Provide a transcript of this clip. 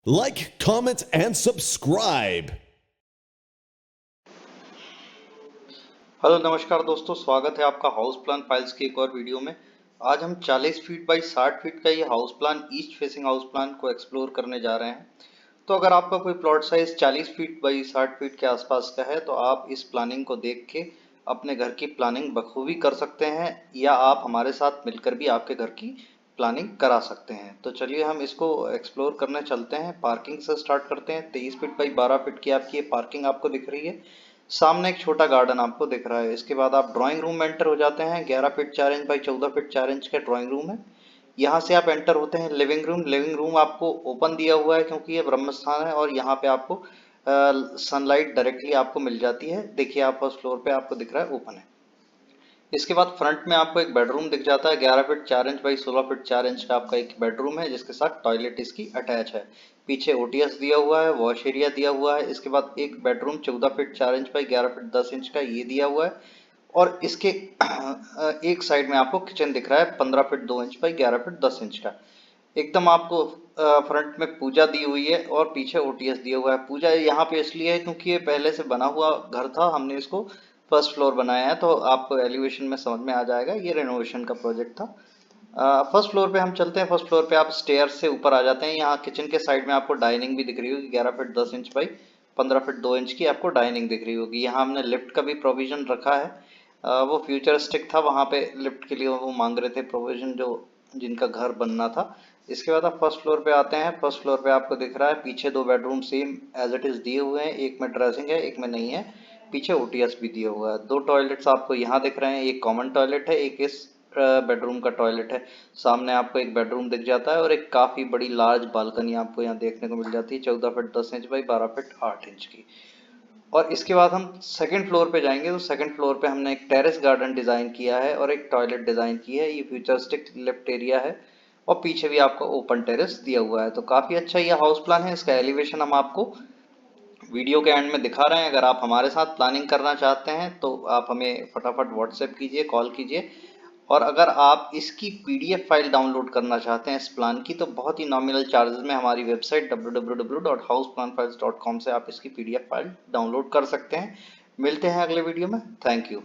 Like, comment, and subscribe. Hello नमस्कार दोस्तों, स्वागत है आपका हाउस प्लान फाइल्स की एक और वीडियो में। आज हम 40 फीट बाई 60 फीट का ये house plan east facing house plan को एक्सप्लोर करने जा रहे हैं। तो अगर आपका कोई plot size 40 feet by 60 feet के आसपास का है तो आप इस प्लानिंग को देख के अपने घर की प्लानिंग बखूबी कर सकते हैं, या आप हमारे साथ मिलकर भी आपके घर की प्लानिंग करा सकते हैं। तो चलिए हम इसको एक्सप्लोर करने चलते हैं। पार्किंग से स्टार्ट करते हैं। 23 फीट बाई 12 फीट की आपकी ये पार्किंग आपको दिख रही है। सामने एक छोटा गार्डन आपको दिख रहा है। इसके बाद आप ड्राइंग रूम में एंटर हो जाते हैं। 11 feet 4 inch by 14 feet 4 inch का ड्राइंग रूम है। यहाँ से आप एंटर होते हैं लिविंग रूम। लिविंग रूम आपको ओपन दिया हुआ है क्योंकि ये ब्रह्म स्थान है और यहाँ पे आपको सनलाइट डायरेक्टली आपको मिल जाती है। देखिए आप फर्स्ट फ्लोर पे आपको दिख रहा है ओपन है। इसके बाद फ्रंट में आपको एक बेडरूम दिख जाता है। 11 feet 4 inch by 16 feet 4 inch का आपका एक बेडरूम है जिसके साथ टॉयलेट इसकी अटैच है। पीछे ओटीएस दिया हुआ है, वॉश एरिया दिया हुआ है। इसके बाद एक bedroom 14 feet 4 inch by 11 feet 10 inch का ये दिया हुआ है। और इसके एक साइड में आपको किचन दिख रहा है 15 feet 2 inch by 11 feet 10 inch का। एकदम आपको फ्रंट में पूजा दी हुई है और पीछे ओटीएस दिया हुआ है। पूजा यहाँ पे इसलिए है क्योंकि ये पहले से बना हुआ घर था, हमने इसको फर्स्ट फ्लोर बनाया है, तो आपको एलिवेशन में समझ में आ जाएगा ये रेनोवेशन का प्रोजेक्ट था। फर्स्ट फ्लोर पे हम चलते हैं। फर्स्ट फ्लोर पे आप स्टेयर से ऊपर आ जाते हैं। यहाँ किचन के साइड में आपको डाइनिंग भी दिख रही होगी। 11 feet 10 inch by 15 feet 2 inch की आपको डाइनिंग दिख रही होगी। यहाँ हमने लिफ्ट का भी प्रोविजन रखा है। वो फ्यूचरिस्टिक था, वहाँ पे लिफ्ट के लिए वो मांग रहे थे प्रोविजन, जो जिनका घर बनना था। इसके बाद आप फर्स्ट फ्लोर पे आते हैं। फर्स्ट फ्लोर पे आपको दिख रहा है पीछे दो bedroom same as it is दिए हुए हैं। एक में ड्रेसिंग है, एक में नहीं है। पीछे ओटीएस भी दिया हुआ है। दो टॉयलेट्स आपको यहाँ दिख रहे हैं। एक कॉमन टॉयलेट है, एक इस बेडरूम का टॉयलेट है। सामने आपको एक बेडरूम दिख जाता है और एक काफी बड़ी लार्ज बालकनी आपको यहाँ देखने को मिल जाती है। 14 feet 10 inch by 12 feet 8 inch की। और इसके बाद हम सेकंड फ्लोर पे जाएंगे तो सेकंड फ्लोर पे हमने एक टेरेस गार्डन डिजाइन किया है और एक टॉयलेट डिजाइन की है। ये फ्यूचरिस्टिक लिफ्ट एरिया है और पीछे भी आपको ओपन टेरेस दिया हुआ है। तो काफी अच्छा ये हाउस प्लान है। इसका एलिवेशन हम आपको वीडियो के एंड में दिखा रहे हैं। अगर आप हमारे साथ प्लानिंग करना चाहते हैं तो आप हमें फटाफट व्हाट्सएप कीजिए, कॉल कीजिए। और अगर आप इसकी पीडीएफ फाइल डाउनलोड करना चाहते हैं इस प्लान की, तो बहुत ही नॉमिनल चार्जेस में हमारी वेबसाइट www.houseplanfiles.com से आप इसकी पीडीएफ फाइल डाउनलोड कर सकते हैं। मिलते हैं अगले वीडियो में। Thank you.